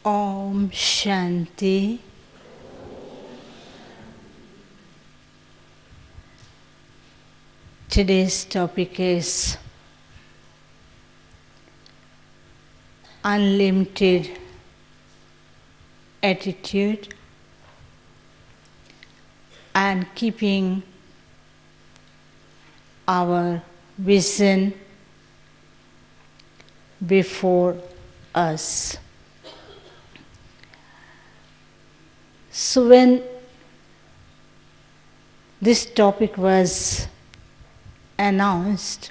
Om Shanti. Today's topic is unlimited attitude and keeping our vision before us. So when this topic was announced,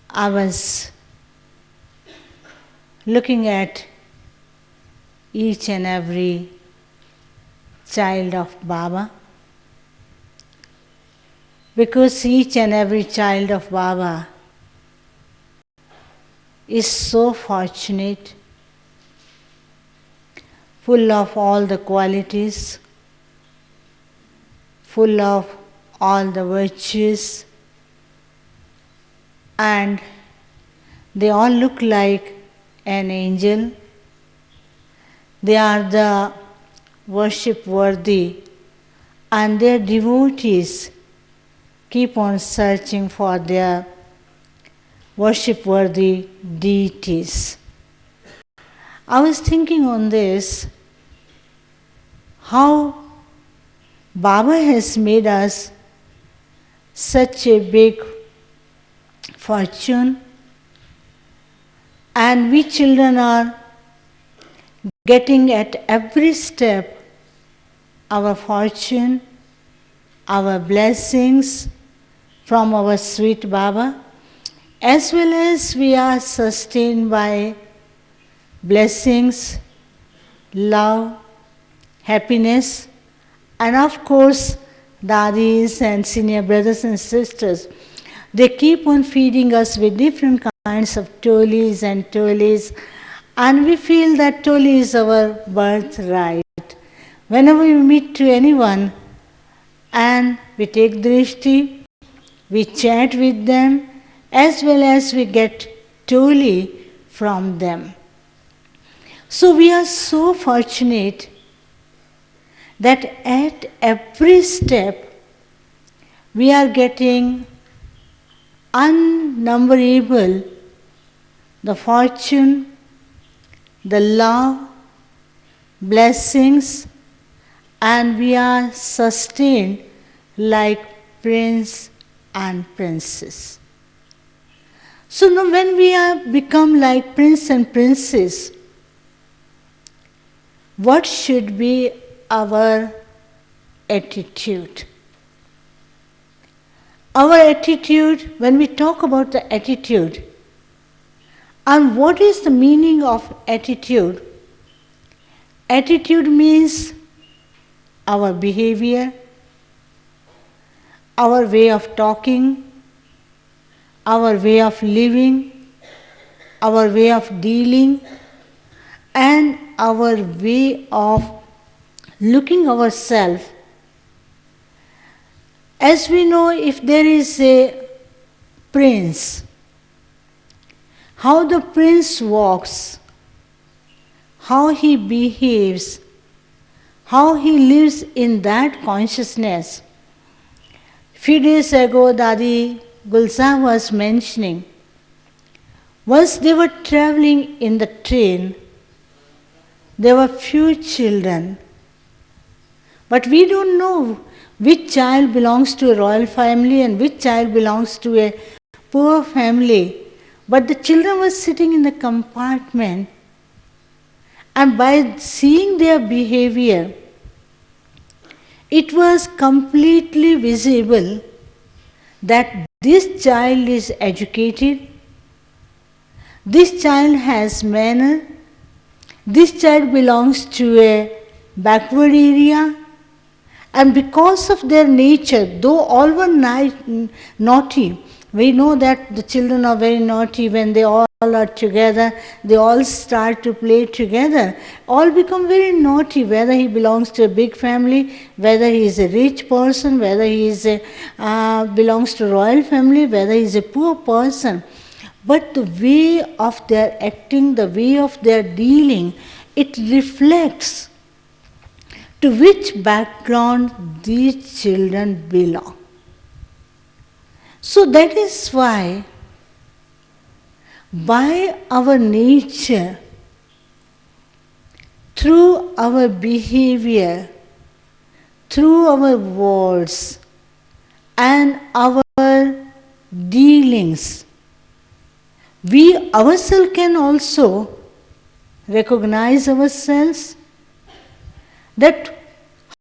I was looking at each and every child of Baba, because each and every child of Baba is so fortunate, full of all the qualities, full of all the virtues, and they all look like an angel. They are the worship worthy, and their devotees keep on searching for their worship worthy deities. I was thinking on this, how Baba has made us such a big fortune, and we children are getting at every step our fortune, our blessings from our sweet Baba, as well as we are sustained by blessings, love, happiness, and of course, dadis and senior brothers and sisters. They keep on feeding us with different kinds of tolis and tolis, and we feel that toli is our birthright. Whenever we meet to anyone and we take drishti, we chat with them, as well as we get toli from them. So we are so fortunate that at every step we are getting unnumberable the fortune, the love, blessings, and we are sustained like prince and princess. So now when we have become like prince and princess, what should be our attitude? Our attitude, when we talk about the attitude, and what is the meaning of attitude? Attitude means our behavior, our way of talking, our way of living, our way of dealing, and our way of looking ourselves. As we know, if there is a prince, how the prince walks, how he behaves, how he lives in that consciousness. Few days ago, Dadi Gulsa was mentioning, once they were traveling in the train, there were few children, but we don't know which child belongs to a royal family and which child belongs to a poor family. But the children were sitting in the compartment, and by seeing their behavior, it was completely visible that this child is educated, this child has manner, this child belongs to a backward area, and because of their nature, though all were naughty, we know that the children are very naughty when they all are together, they all start to play together, all become very naughty, whether he belongs to a big family, whether he is a rich person, whether he is belongs to royal family, whether he is a poor person. but the way of their acting, the way of their dealing, it reflects to which background these children belong. So that is why, by our nature, through our behavior, through our words and our dealings, we ourselves can also recognize ourselves, that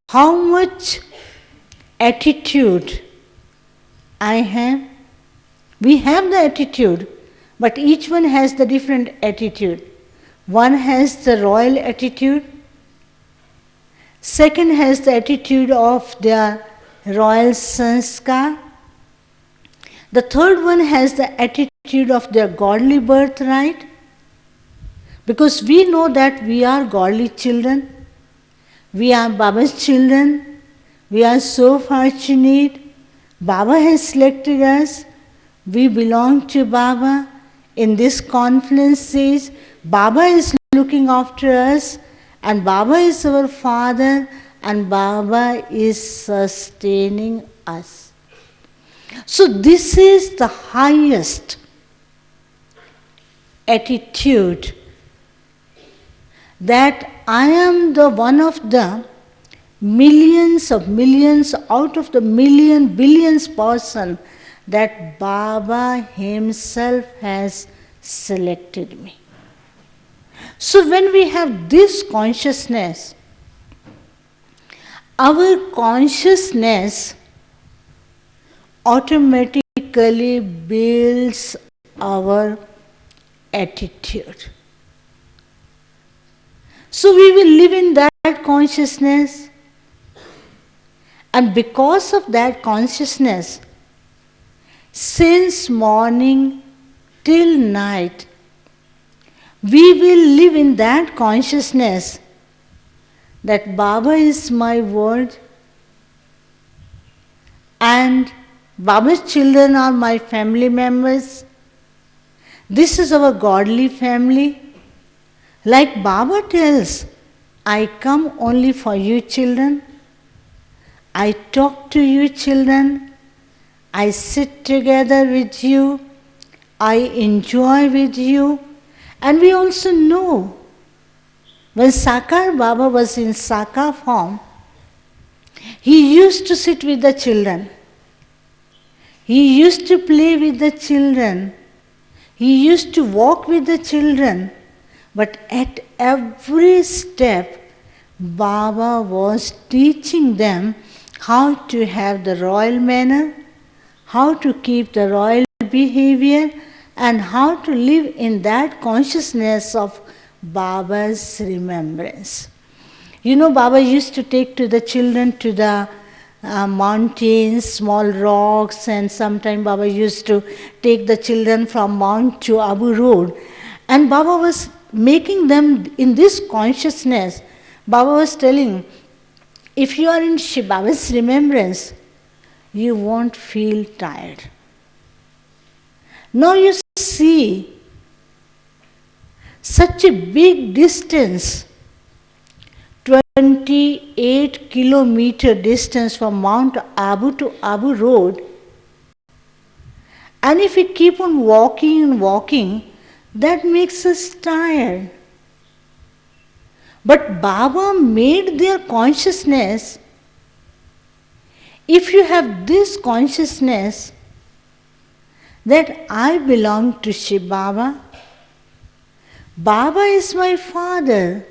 how much attitude I have. We have the attitude, but each one has the different attitude. One has the royal attitude, second has the attitude of their royal sanskar, the third one has the attitude of their godly birthright, because we know that we are godly children, we are Baba's children, we are so fortunate, Baba has selected us, we belong to Baba. In this confluence stage, Baba is looking after us, and Baba is our Father, and Baba is sustaining us. So this is the highest attitude, that I am the one of the millions out of the billions person that Baba himself has selected me. So when we have this consciousness, our consciousness automatically builds our attitude. So we will live in that consciousness, and because of that consciousness, since morning till night, we will live in that consciousness that Baba is my world, and Baba's children are my family members. This is our godly family. Like Baba tells, I come only for you children. I talk to you children. I sit together with you. I enjoy with you. And we also know, when Sakar Baba was in Sakar form, he used to sit with the children. He used to play with the children. He used to walk with the children. But at every step, Baba was teaching them how to have the royal manner, how to keep the royal behavior, and how to live in that consciousness of Baba's remembrance. You know, Baba used to take to the children to the mountains, small rocks, and sometimes Baba used to take the children from Mount to Abu Road. And Baba was making them in this consciousness. Baba was telling, if you are in Baba's remembrance, you won't feel tired. Now you see such a big distance, 28-kilometer distance from Mount Abu to Abu Road. And if we keep on walking and walking, that makes us tired. But Baba made their consciousness, if you have this consciousness that I belong to Shiv Baba, Baba is my Father,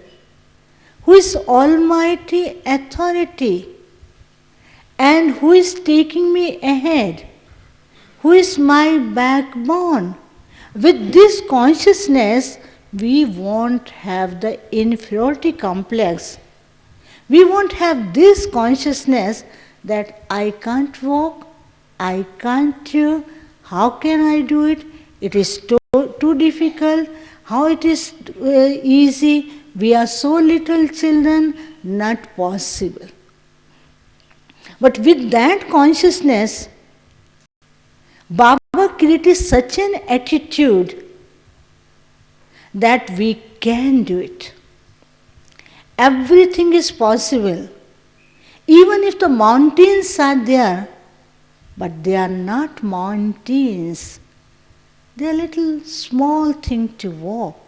who is almighty authority and who is taking me ahead, who is my backbone. With this consciousness, we won't have the inferiority complex. We won't have this consciousness that I can't walk, I can't do, how can I do it? It is too difficult. How it is easy? We are so little children, not possible. But with that consciousness, Baba created such an attitude that we can do it. Everything is possible. Even if the mountains are there, but they are not mountains. They are little small thing to walk.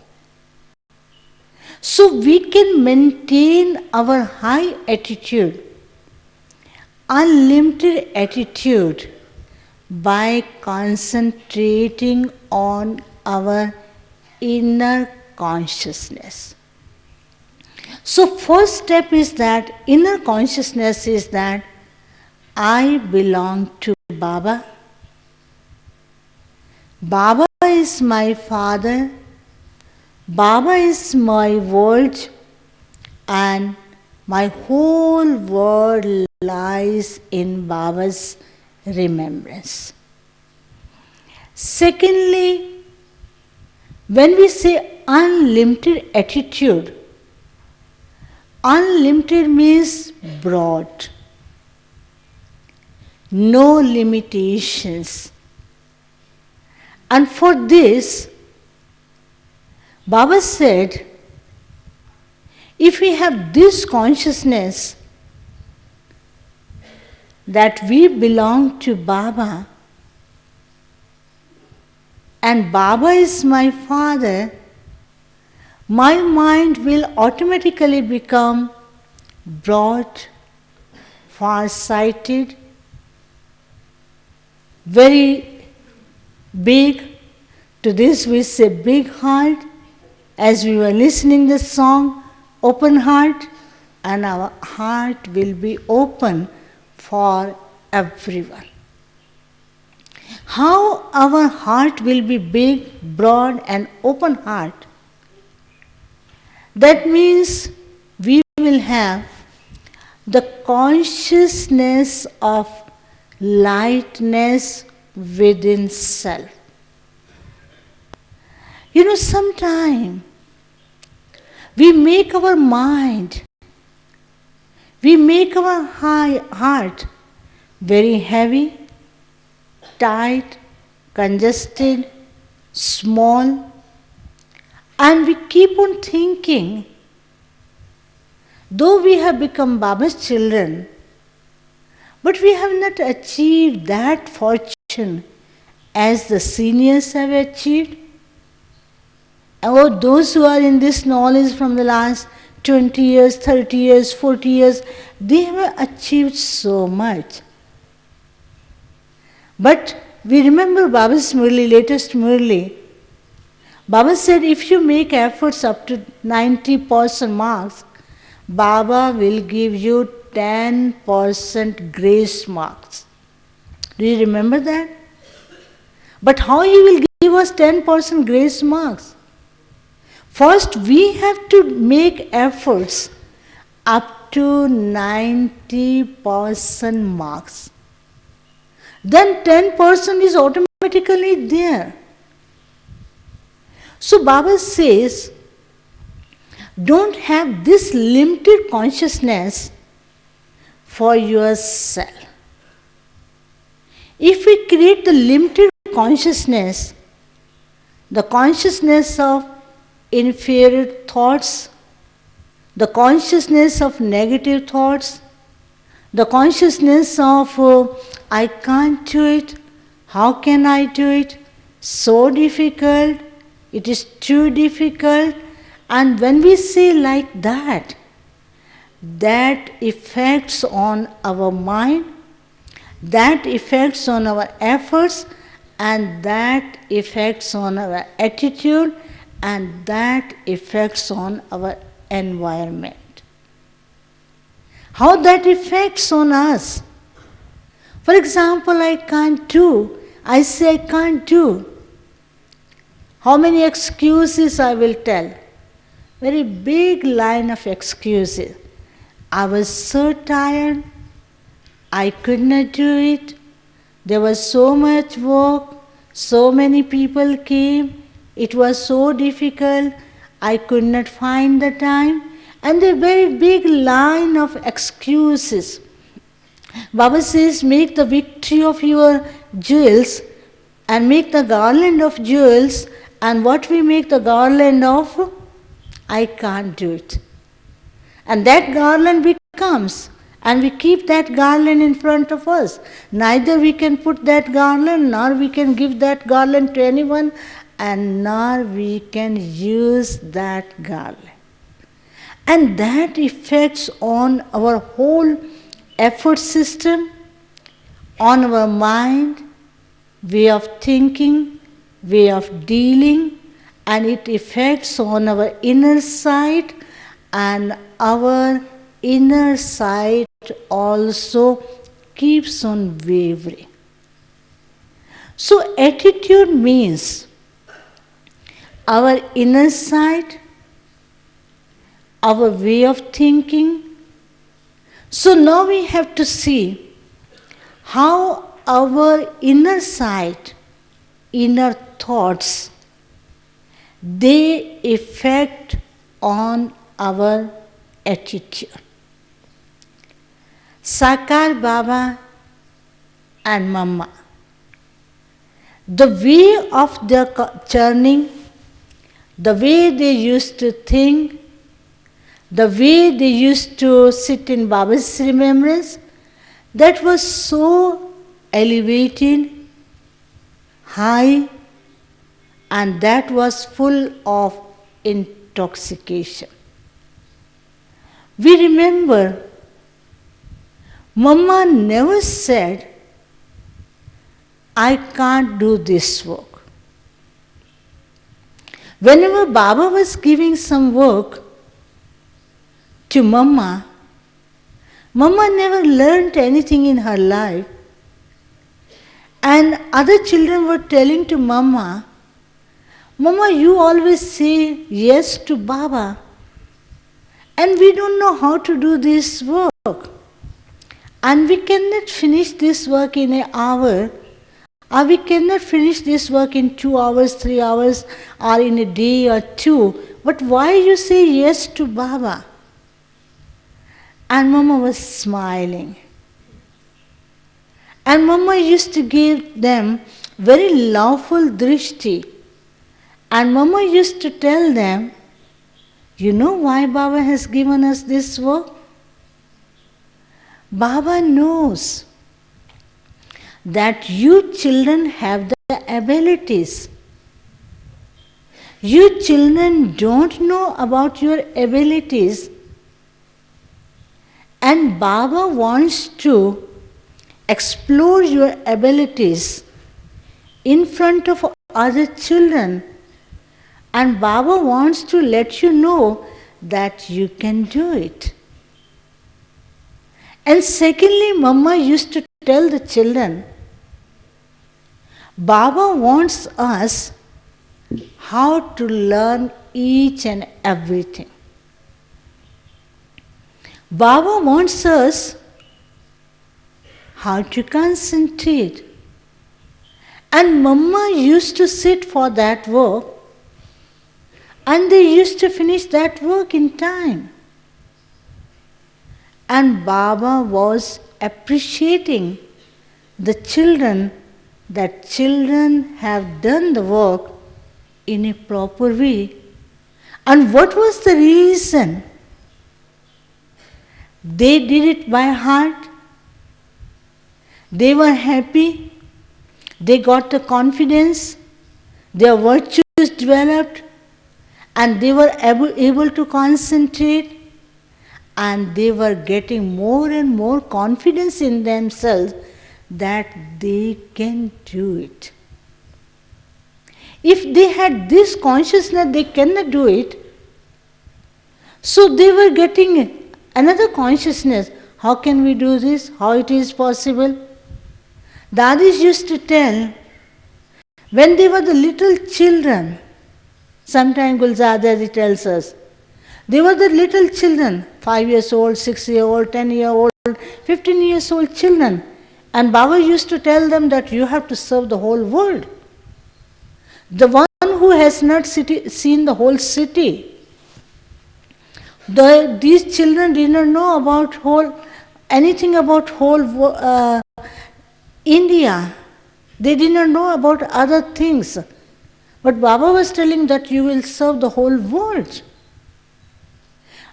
So we can maintain our high attitude, unlimited attitude, by concentrating on our inner consciousness. So first step is that inner consciousness is that I belong to Baba. Baba is my father. Baba is my world, and my whole world lies in Baba's remembrance. Secondly, when we say unlimited attitude, unlimited means broad, no limitations. And for this, Baba said, if we have this consciousness that we belong to Baba and Baba is my father, my mind will automatically become broad, far-sighted, very big. To this we say big heart. As we were listening the song, open heart, and our heart will be open for everyone. How our heart will be big, broad and open heart? That means we will have the consciousness of lightness within self. Sometimes we make our mind, we make our heart very heavy, tight, congested, small, and we keep on thinking, though we have become Baba's children, but we have not achieved that fortune as the seniors have achieved. Or those who are in this knowledge from the last 20 years, 30 years, 40 years, they have achieved so much. But we remember Baba's Murli, latest Murli. Baba said if you make efforts up to 90% marks, Baba will give you 10% grace marks. Do you remember that? But how he will give us 10% grace marks? First, we have to make efforts up to 90% marks. Then 10% is automatically there. So Baba says, don't have this limited consciousness for yourself. If we create the limited consciousness, the consciousness of inferior thoughts, the consciousness of negative thoughts, the consciousness of I can't do it, how can I do it, so difficult, it is too difficult. And when we say like that, that affects on our mind, that affects on our efforts, and that affects on our attitude, and that affects on our environment. How that affects on us? For example, I can't do. I say I can't do. How many excuses I will tell? Very big line of excuses. I was so tired. I could not do it. There was so much work. So many people came. It was so difficult, I could not find the time, and a very big line of excuses. Baba says, make the victory of your jewels and make the garland of jewels, and what we make the garland of? I can't do it. And that garland becomes, and we keep that garland in front of us. Neither we can put that garland, nor we can give that garland to anyone, and nor we can use that garland. And that affects on our whole effort system, on our mind, way of thinking, way of dealing, and it affects on our inner sight, and our inner sight also keeps on wavering. So attitude means our inner sight, our way of thinking. So now we have to see how our inner sight, inner thoughts, they affect on our attitude. Sakar Baba and Mama, the way of their churning, the way they used to think, the way they used to sit in Baba's remembrance, that was so elevated, high, and that was full of intoxication. We remember Mama never said, I can't do this work. Whenever Baba was giving some work to Mama, Mama never learnt anything in her life. And other children were telling to Mama, Mama, you always say yes to Baba, and we don't know how to do this work. And we cannot finish this work in an hour, or we cannot finish this work in 2 hours, 3 hours, or in a day or two. But why you say yes to Baba? And Mama was smiling. And Mama used to give them very loveful drishti. And Mama used to tell them, you know why Baba has given us this work? Baba knows that you children have the abilities. You children don't know about your abilities, and Baba wants to explore your abilities in front of other children, and Baba wants to let you know that you can do it. And secondly, Mama used to tell the children, Baba wants us how to learn each and everything. Baba wants us how to concentrate. And Mama used to sit for that work, and they used to finish that work in time. And Baba was appreciating the children, that children have done the work in a proper way. And what was the reason? They did it by heart. They were happy. They got the confidence. Their virtues developed. And they were able to concentrate. And they were getting more and more confidence in themselves that they can do it. If they had this consciousness they cannot do it, so they were getting another consciousness. How can we do this? How it is possible? Dadis used to tell, when they were the little children, sometimes Gulzada tells us, they were the little children, 5 years old, 6 years old, 10 years old, 15 years old children. And Baba used to tell them that you have to serve the whole world. The one who has not seen the whole city, these children did not know about anything about whole India. They did not know about other things. But Baba was telling that you will serve the whole world.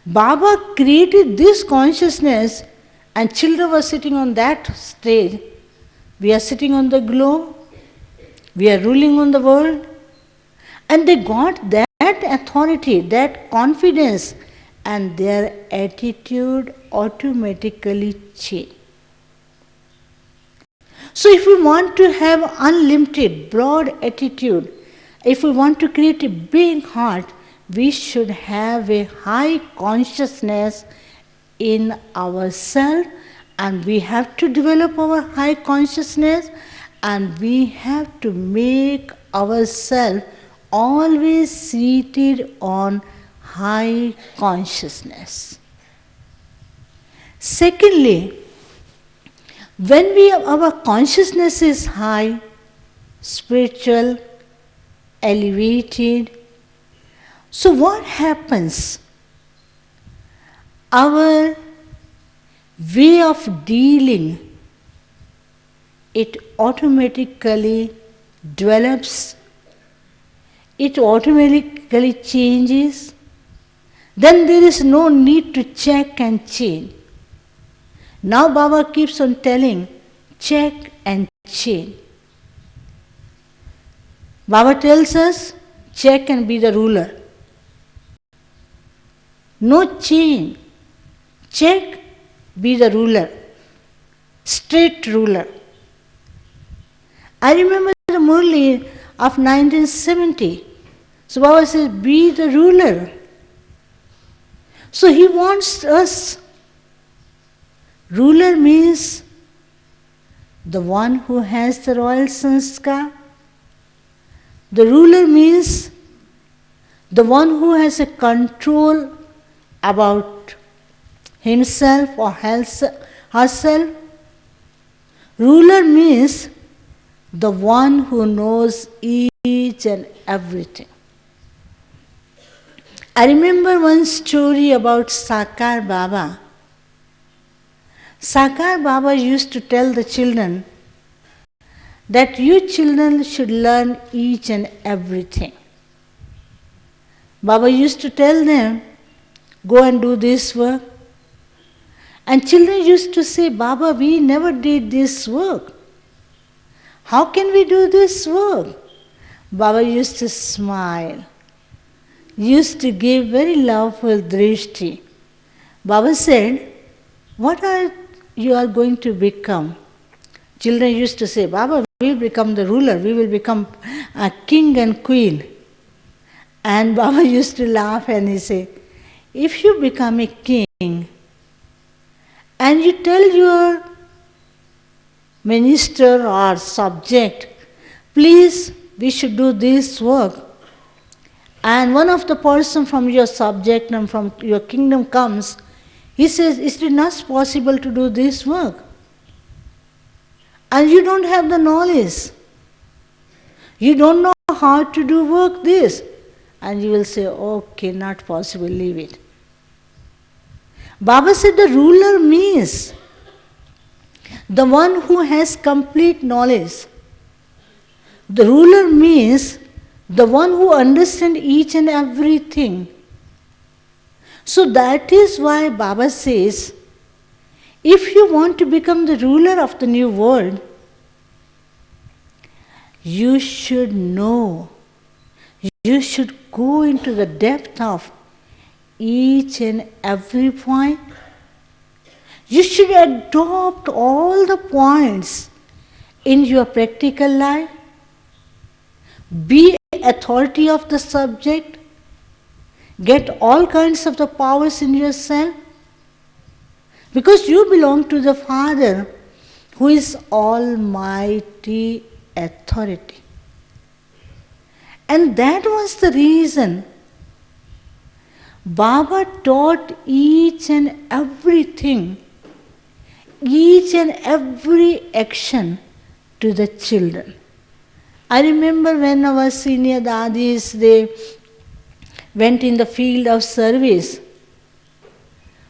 Baba created this consciousness and children were sitting on that stage. We are sitting on the globe. We are ruling on the world. And they got that authority, that confidence, and their attitude automatically changed. So if we want to have unlimited, broad attitude, if we want to create a big heart, we should have a high consciousness in ourselves, and we have to develop our high consciousness, and we have to make ourselves always seated on high consciousness. Secondly, when our consciousness is high, spiritual, elevated, so what happens? Our way of dealing, it automatically develops, it automatically changes. Then there is no need to check and change. Now Baba keeps on telling, check and change. Baba tells us, check and be the ruler. No change. Check, be the ruler. Straight ruler. I remember the Murli of 1970. So Baba says, be the ruler. So he wants us. Ruler means the one who has the royal sanskar. The ruler means the one who has a control about himself or herself. Ruler means the one who knows each and everything. I remember one story about Sakar Baba. Sakar Baba used to tell the children that you children should learn each and everything. Baba used to tell them, go and do this work. And children used to say, Baba, we never did this work. How can we do this work? Baba used to smile, used to give very loveful drishti. Baba said, what are you are going to become? Children used to say, Baba, we will become the ruler, we will become a king and queen. And Baba used to laugh and he said, if you become a king and you tell your minister or subject, please, we should do this work, and one of the person from your subject and from your kingdom comes, he says, is it not possible to do this work? And you don't have the knowledge. You don't know how to do work this. And you will say, okay, not possible, leave it. Baba said the ruler means the one who has complete knowledge. The ruler means the one who understands each and everything. So that is why Baba says, if you want to become the ruler of the new world, you should know, you should go into the depth of each and every point. You should adopt all the points in your practical life. Be authority of the subject. Get all kinds of the powers in yourself. Because you belong to the Father who is almighty authority. And that was the reason Baba taught each and everything, each and every action to the children. I remember when our senior dadis, they went in the field of service.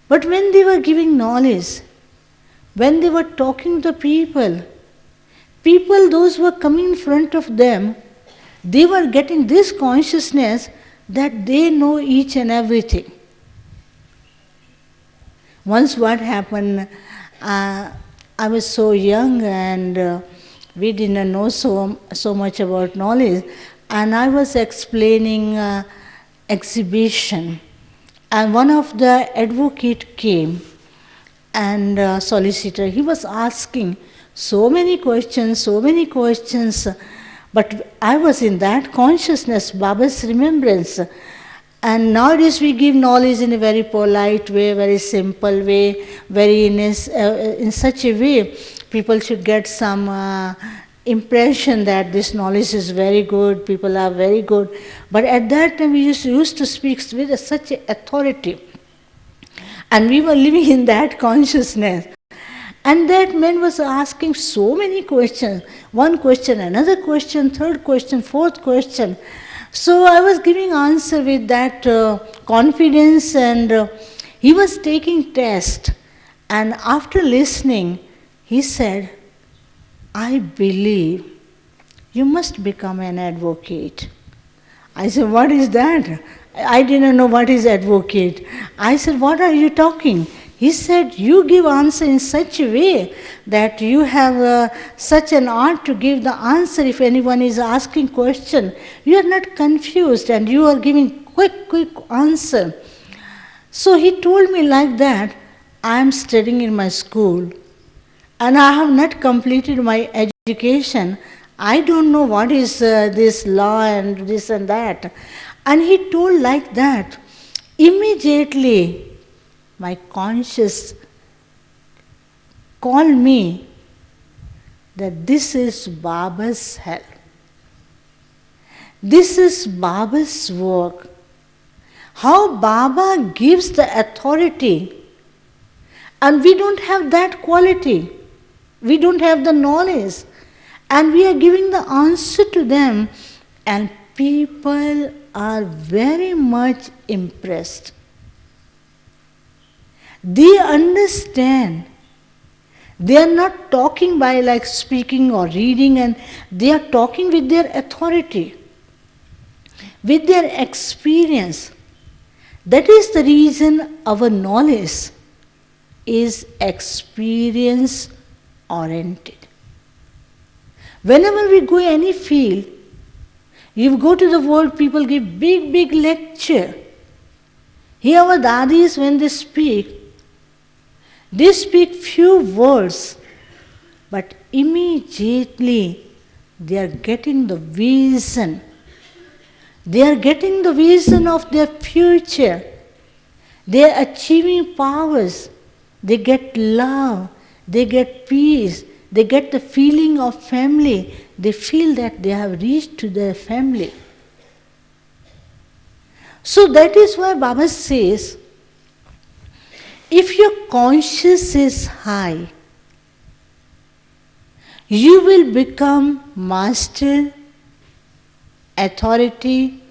But when they were giving knowledge, when they were talking to people, People, those who were coming in front of them, they were getting this consciousness that they know each and everything. Once what happened, I was so young and we didn't know so much about knowledge, and I was explaining exhibition, and one of the advocate came and solicitor, he was asking so many questions, but I was in that consciousness, Baba's remembrance. And nowadays we give knowledge in a very polite way, very simple way, very in such a way people should get some impression that this knowledge is very good, people are very good. But at that time we used to speak with such authority. And we were living in that consciousness. And that man was asking so many questions. One question, another question, third question, fourth question. So I was giving answer with that confidence, and he was taking test. And after listening, he said, I believe you must become an advocate. I said, what is that? I didn't know what is advocate. I said, what are you talking? He said, you give answer in such a way that you have such an art to give the answer. If anyone is asking question, you are not confused and you are giving quick answer. So he told me like that, I am studying in my school and I have not completed my education. I don't know what is this law and this and that. And he told like that. Immediately, my conscious called me that this is Baba's help. This is Baba's work. How Baba gives the authority, and we don't have that quality. We don't have the knowledge. And we are giving the answer to them, and people are very much impressed. They understand. They are not talking by like speaking or reading, and they are talking with their authority, with their experience. That is the reason our knowledge is experience oriented. Whenever we go any field, you go to the world, people give big lecture. Here our dadis, when they speak few words, but immediately they are getting the vision. They are getting the vision of their future. They are achieving powers. They get love. They get peace. They get the feeling of family. They feel that they have reached to their family. So that is why Baba says, if your conscience is high, you will become master, authority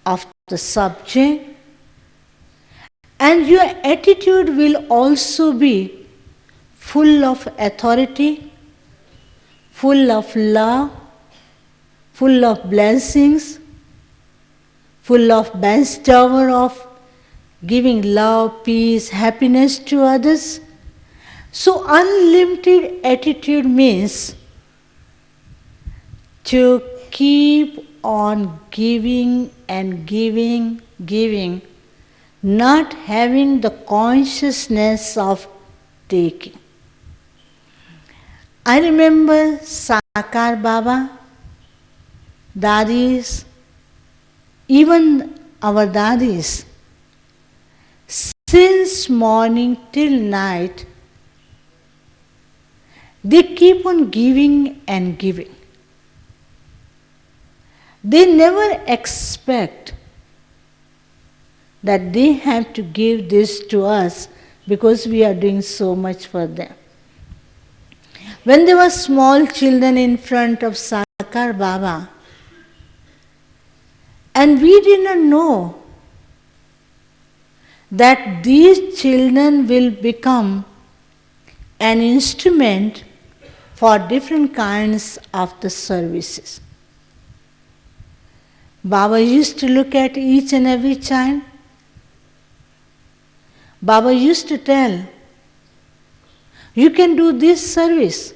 of the subject, and your attitude will also be full of authority, full of love, full of blessings, full of bestower of giving love, peace, happiness to others. So unlimited attitude means to keep on giving and giving, not having the consciousness of taking. I remember Sakar Baba, Dadis, even our Dadis, since morning till night, they keep on giving and giving. They never expect that they have to give this to us because we are doing so much for them. When there were small children in front of Sakar Baba, and we didn't know that these children will become an instrument for different kinds of the services. Baba used to look at each and every child. Baba used to tell, you can do this service.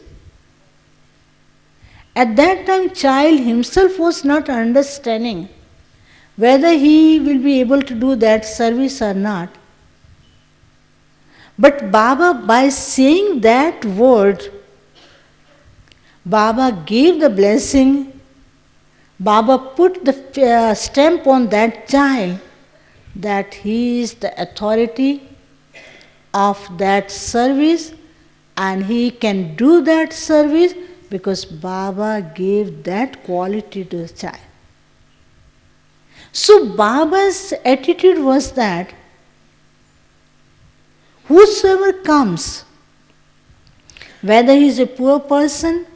At that time, child himself was not understanding whether he will be able to do that service or not. But Baba, by saying that word, Baba gave the blessing. Baba put the stamp on that child that he is the authority of that service and he can do that service because Baba gave that quality to the child. So Baba's attitude was that whosoever comes, whether he is a poor person,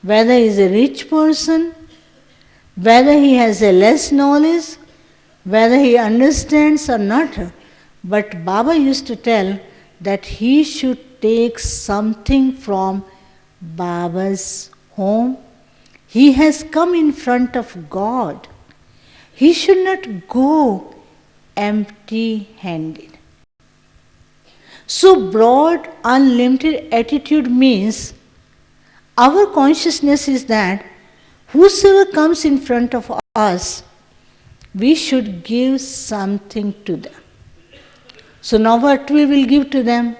whether he is a rich person, whether he has a less knowledge, whether he understands or not, but Baba used to tell that he should take something from Baba's home. He has come in front of God. He should not go empty-handed. So broad, unlimited attitude means our consciousness is that whosoever comes in front of us, we should give something to them. So now what we will give to them?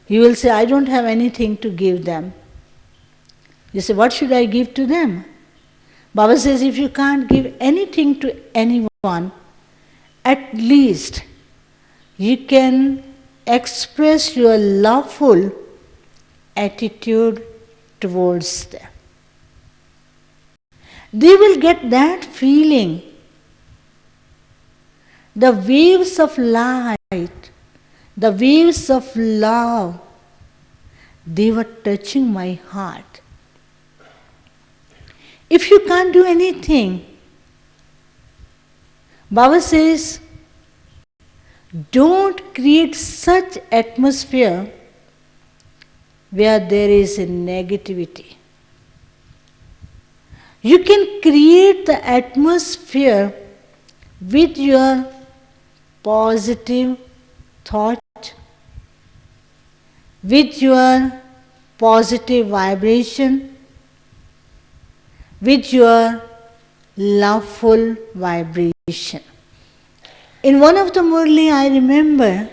You will say, I don't have anything to give them. You say, what should I give to them? Baba says, if you can't give anything to anyone, at least you can express your loveful attitude towards them. They will get that feeling. The waves of light, the waves of love, they were touching my heart. If you can't do anything, Baba says, don't create such atmosphere where there is a negativity. You can create the atmosphere with your positive thought, with your positive vibration, with your loveful vibration. In one of the Murli, I remember,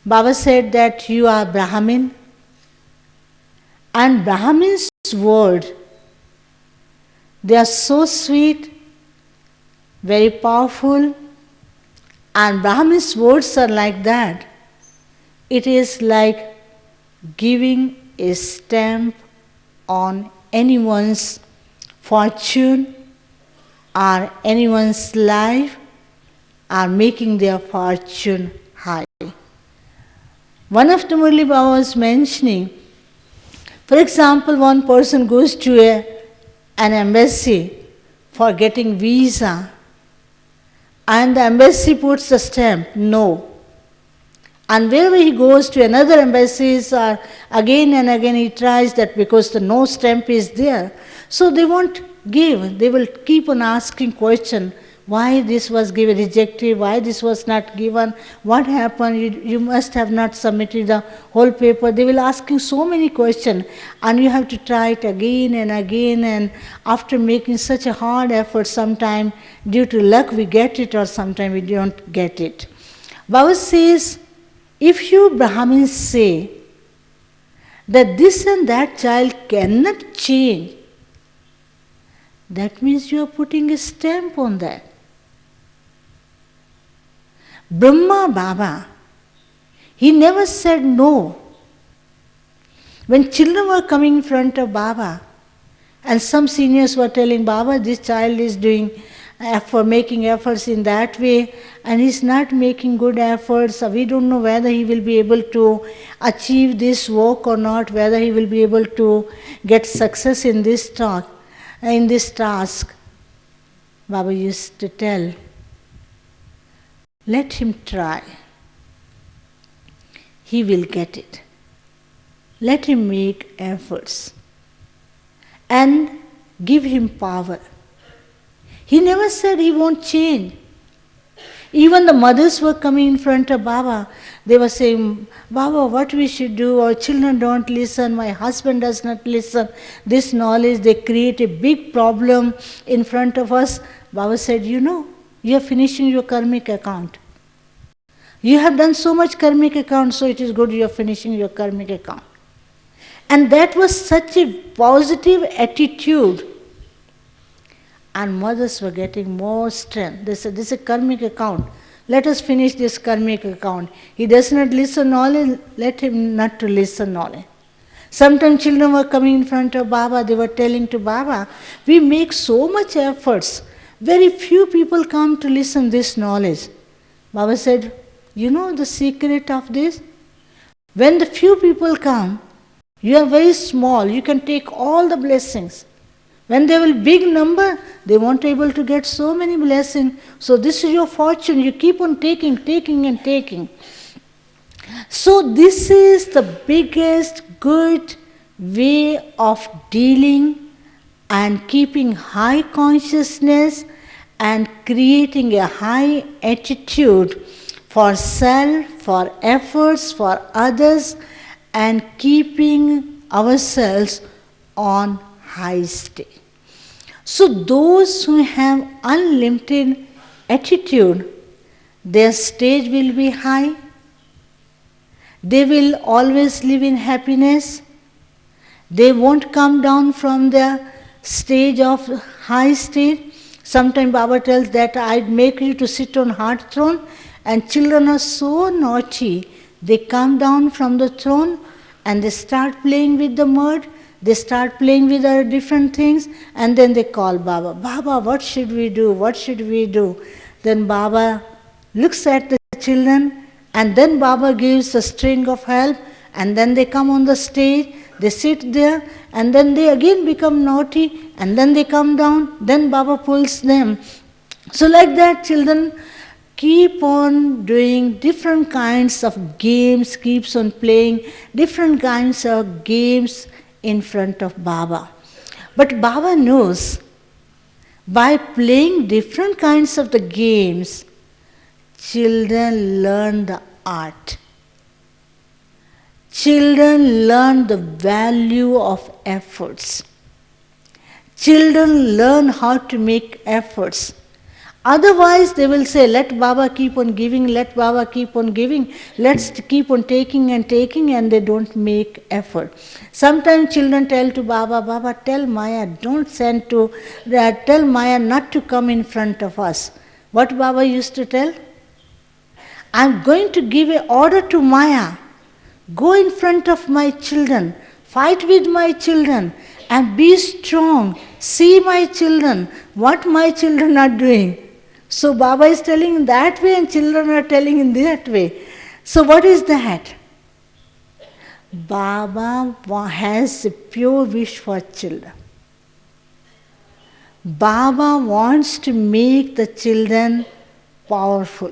Baba said that you are Brahmin, and Brahmin's words, they are so sweet, very powerful, and Brahmin's words are like that. It is like giving a stamp on anyone's fortune or anyone's life or making their fortune high. One of the Murli Baba was mentioning, for example, one person goes to an embassy for getting visa and the embassy puts a stamp, no. And wherever he goes to another embassies or again and again he tries that because the no stamp is there. So they won't give. They will keep on asking question, why this was given rejected, why this was not given, what happened, you must have not submitted the whole paper. They will asking so many questions and you have to try it again and after making such a hard effort sometime due to luck we get it or sometime we don't get it. Baba says, if you Brahmins say that this and that child cannot change, that means you are putting a stamp on that. Brahma Baba, he never said no. When children were coming in front of Baba, and some seniors were telling Baba, this child is doing making efforts in that way, and he's not making good efforts. We don't know whether he will be able to achieve this work or not, whether he will be able to get success in this talk, in this task. Baba used to tell, let him try. He will get it. Let him make efforts and give him power. He never said he won't change. Even the mothers were coming in front of Baba. They were saying, Baba, what we should do? Our children don't listen. My husband does not listen. This knowledge, they create a big problem in front of us. Baba said, you are finishing your karmic account. You have done so much karmic account, so it is good you are finishing your karmic account. And that was such a positive attitude. And mothers were getting more strength. They said, this is a karmic account. Let us finish this karmic account. He does not listen knowledge, let him not to listen knowledge. Sometimes children were coming in front of Baba, they were telling to Baba, we make so much efforts. Very few people come to listen this knowledge. Baba said, you know the secret of this? When the few people come, you are very small, you can take all the blessings. When there will be big number, they won't able to get so many blessings. So this is your fortune, you keep on taking and taking. So this is the biggest good way of dealing and keeping high consciousness and creating a high attitude for self, for efforts, for others, and keeping ourselves on high state. So those who have unlimited attitude, their stage will be high. They will always live in happiness. They won't come down from their stage of high state. Sometimes Baba tells that I'd make you to sit on heart throne, and children are so naughty. They come down from the throne and they start playing with the mud. They start playing with other different things, and then they call Baba. Baba, what should we do? What should we do? Then Baba looks at the children, and then Baba gives a string of help, and then they come on the stage, they sit there, and then they again become naughty, and then they come down, then Baba pulls them. So like that, children keep on doing different kinds of games, keeps on playing different kinds of games in front of Baba. But Baba knows by playing different kinds of the games, children learn the art. Children learn the value of efforts. Children learn how to make efforts. Otherwise, they will say, let Baba keep on giving, let Baba keep on giving, let's keep on taking, and they don't make effort. Sometimes children tell to Baba, Baba, tell Maya, tell Maya not to come in front of us. What Baba used to tell? I'm going to give an order to Maya. Go in front of my children, fight with my children, and be strong. See my children, what my children are doing. So Baba is telling in that way and children are telling in that way. So what is that? Baba has a pure wish for children. Baba wants to make the children powerful.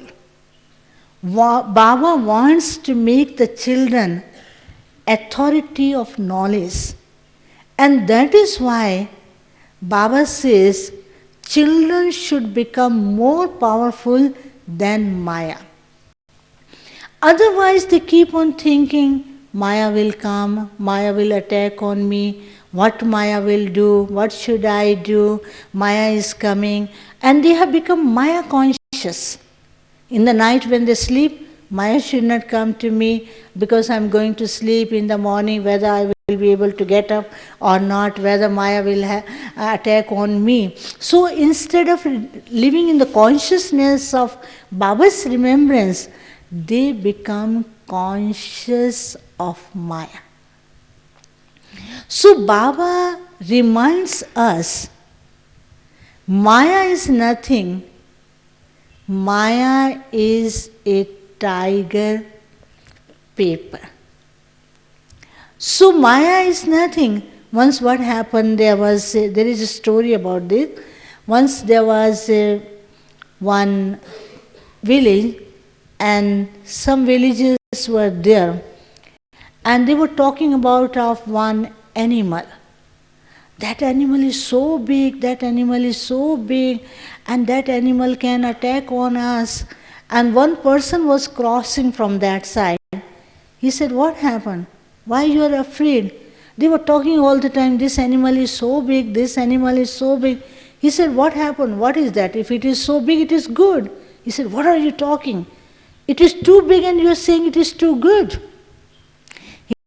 Baba wants to make the children authority of knowledge. And that is why Baba says, children should become more powerful than Maya. Otherwise, they keep on thinking, Maya will come, Maya will attack on me, what Maya will do, what should I do, Maya is coming. And they have become Maya conscious. In the night when they sleep, Maya should not come to me because I am going to sleep in the morning, whether I will be able to get up or not, whether Maya will attack on me. So instead of living in the consciousness of Baba's remembrance, they become conscious of Maya. So Baba reminds us, Maya is nothing. Maya is a tiger paper. So Maya is nothing. Once what happened, there is a story about this. Once there was one village and some villagers were there, And they were talking about of one animal. That animal is so big, that animal is so big, and that animal can attack on us. And one person was crossing from that side. He said, what happened? Why you are afraid? They were talking all the time, this animal is so big, this animal is so big. He said, what happened? What is that? If it is so big, it is good. He said, what are you talking? It is too big and you are saying it is too good.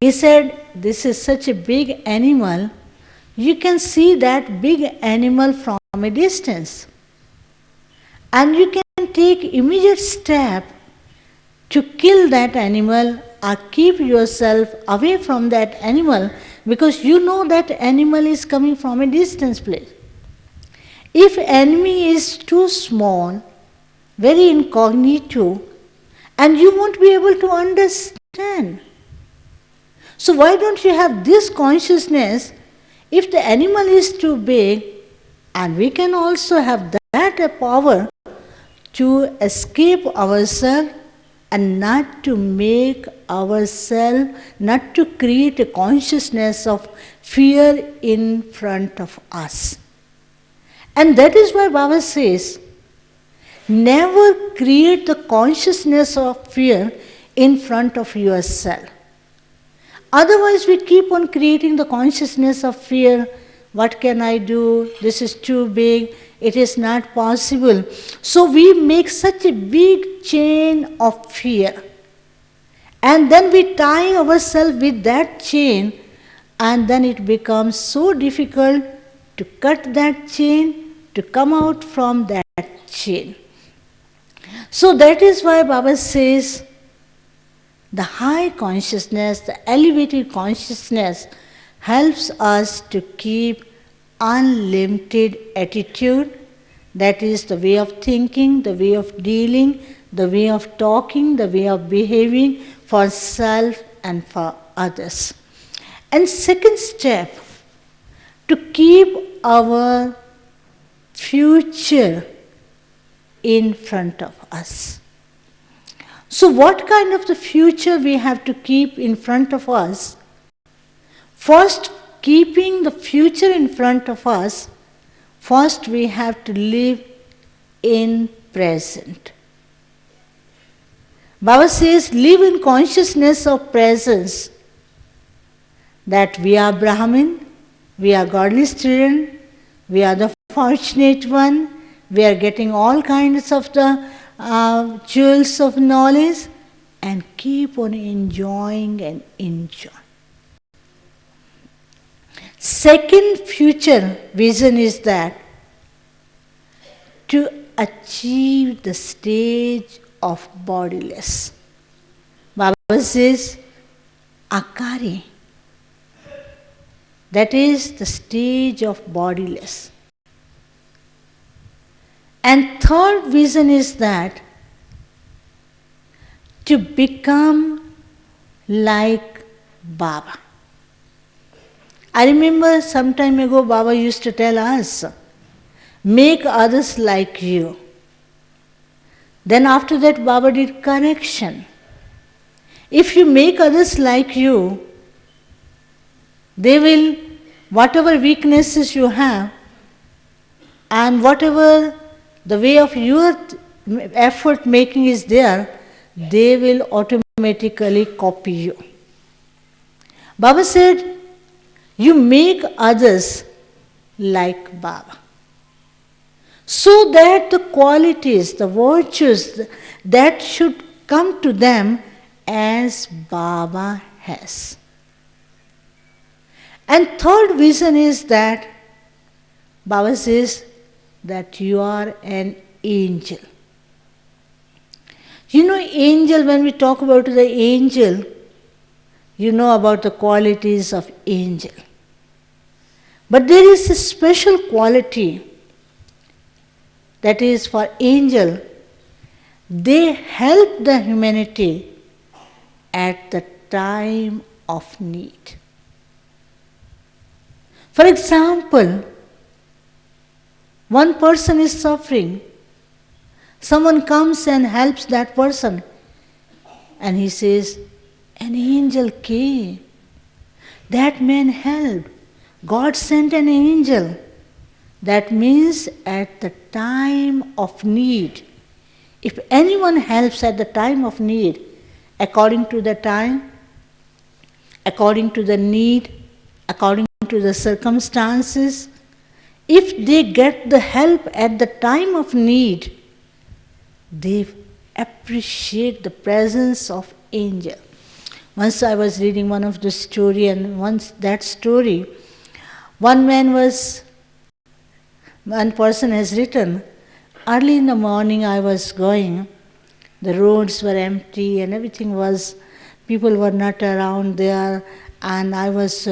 He said, this is such a big animal, you can see that big animal from a distance. And you can take immediate step to kill that animal or keep yourself away from that animal, because you know that animal is coming from a distance place. If enemy is too small, very incognito, and you won't be able to understand. So why don't you have this consciousness? If the animal is too big, and we can also have that power to escape ourselves and not to make ourselves, not to create a consciousness of fear in front of us. And that is why Baba says, never create the consciousness of fear in front of yourself. Otherwise, we keep on creating the consciousness of fear. What can I do? This is too big. It is not possible. So we make such a big chain of fear. And then we tie ourselves with that chain, and then it becomes so difficult to cut that chain, to come out from that chain. So that is why Baba says, the high consciousness, the elevated consciousness helps us to keep unlimited attitude. That is the way of thinking, the way of dealing, the way of talking, the way of behaving for self and for others. And second step, to keep our future in front of us. So what kind of the future we have to keep in front of us? First, keeping the future in front of us, first we have to live in present. Baba says, live in consciousness of presence, that we are Brahmin, we are godly children, we are the fortunate one, we are getting all kinds of the jewels of knowledge, and keep on enjoying and enjoy. Second future vision is that to achieve the stage of bodiless. Baba says, Akari. That is the stage of bodiless. And third vision is that to become like Baba. I remember some time ago Baba used to tell us, make others like you. Then after that Baba did correction. If you make others like you, they will, whatever weaknesses you have, and whatever the way of your effort making is there, they will automatically copy you. Baba said, you make others like Baba, so that the qualities, the virtues that should come to them as Baba has. And third vision is that Baba says that you are an angel. You know, angel, when we talk about the angel, you know about the qualities of angel. But there is a special quality that is for angel. They help the humanity at the time of need. For example, one person is suffering. Someone comes and helps that person, and he says, An angel came. That man helped. God sent an angel. That means at the time of need. If anyone helps at the time of need, according to the time, according to the need, according to the circumstances, if they get the help at the time of need, they appreciate the presence of angel. Once I was reading one of the story, and once that story, one person has written, early in the morning I was going, the roads were empty and people were not around there, and I was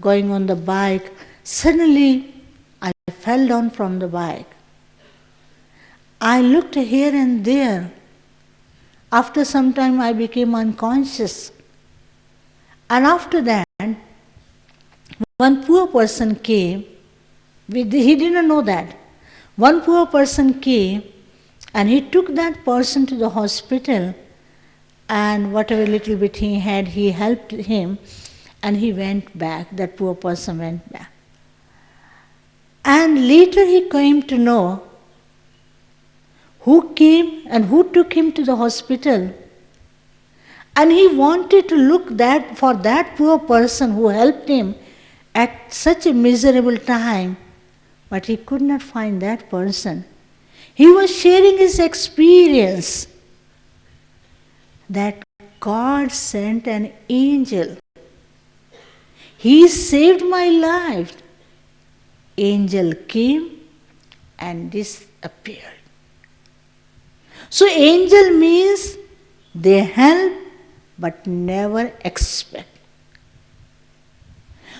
going on the bike. Suddenly I fell down from the bike. I looked here and there. After some time I became unconscious. And after that, one poor person came. He didn't know that. One poor person came and he took that person to the hospital, and whatever little bit he had, he helped him, and he went back. That poor person went back. And later he came to know who came and who took him to the hospital. And he wanted to look for that poor person who helped him at such a miserable time, but he could not find that person. He was sharing his experience that God sent an angel. He saved my life. Angel came and disappeared. So angel means they help but never expect.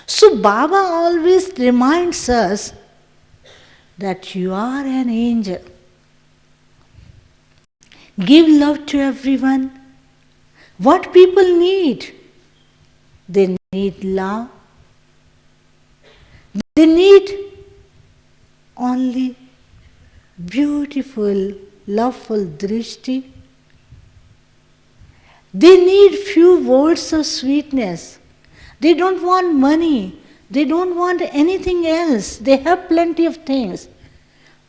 So Baba always reminds us that you are an angel. Give love to everyone. What people need? They need love. They need only beautiful, loveful drishti. They need few words of sweetness. They don't want money. They don't want anything else. They have plenty of things.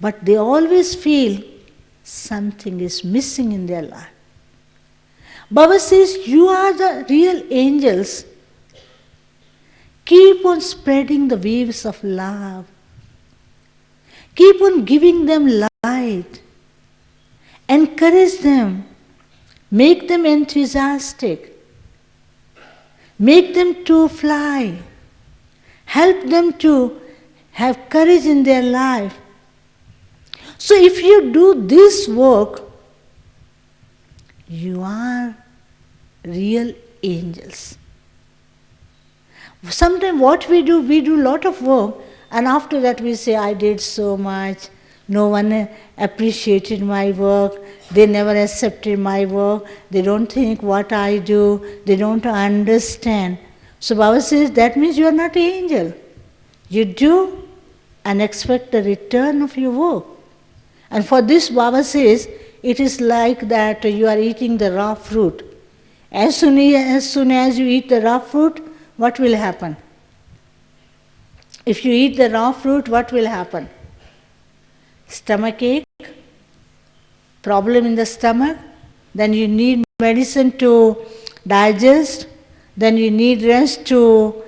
But they always feel something is missing in their life. Baba says, you are the real angels. Keep on spreading the waves of love. Keep on giving them light. Encourage them. Make them enthusiastic. Make them to fly. Help them to have courage in their life. So if you do this work, you are real angels. Sometimes what we do a lot of work, and after that we say, I did so much, no one appreciated my work, they never accepted my work, they don't think what I do, they don't understand. So Baba says, that means you are not an angel. You do and expect the return of your work. And for this Baba says, it is like that you are eating the raw fruit. As soon as you eat the raw fruit, what will happen? If you eat the raw fruit, what will happen? Stomachache, problem in the stomach, then you need medicine to digest, then you need rest to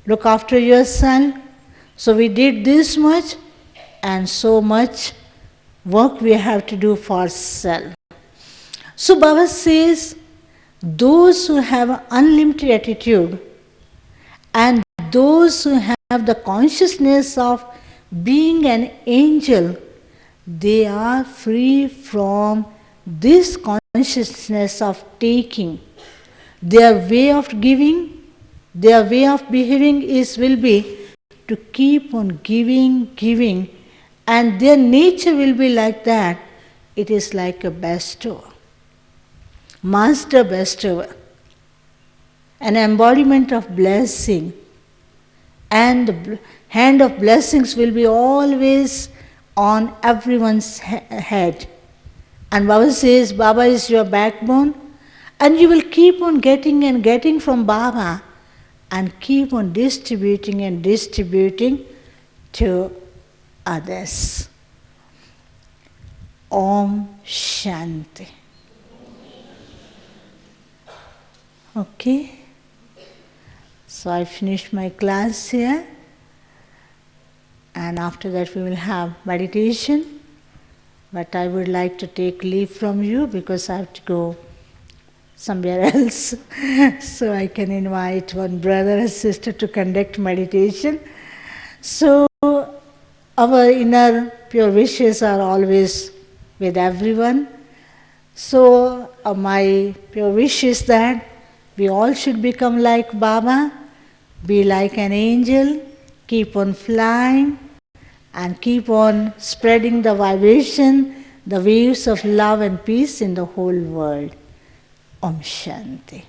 look after yourself. So we did this much and so much work we have to do for self. So Baba says, those who have unlimited attitude and those who have the consciousness of being an angel, they are free from this consciousness of taking. Their way of giving, their way of behaving will be to keep on giving, and their nature will be like that. It is like a bestower, master bestower, an embodiment of blessing, and the hand of blessings will be always on everyone's head. And Baba says, Baba is your backbone, And you will keep on getting and getting from Baba and keep on distributing and distributing to others. Om Shanti. Okay? So I finished my class here, and after that we will have meditation. But I would like to take leave from you because I have to go somewhere else. So I can invite one brother or sister to conduct meditation. So our inner pure wishes are always with everyone. So my pure wish is that we all should become like Baba, be like an angel, keep on flying, and keep on spreading the vibration, the waves of love and peace in the whole world. Om Shanti.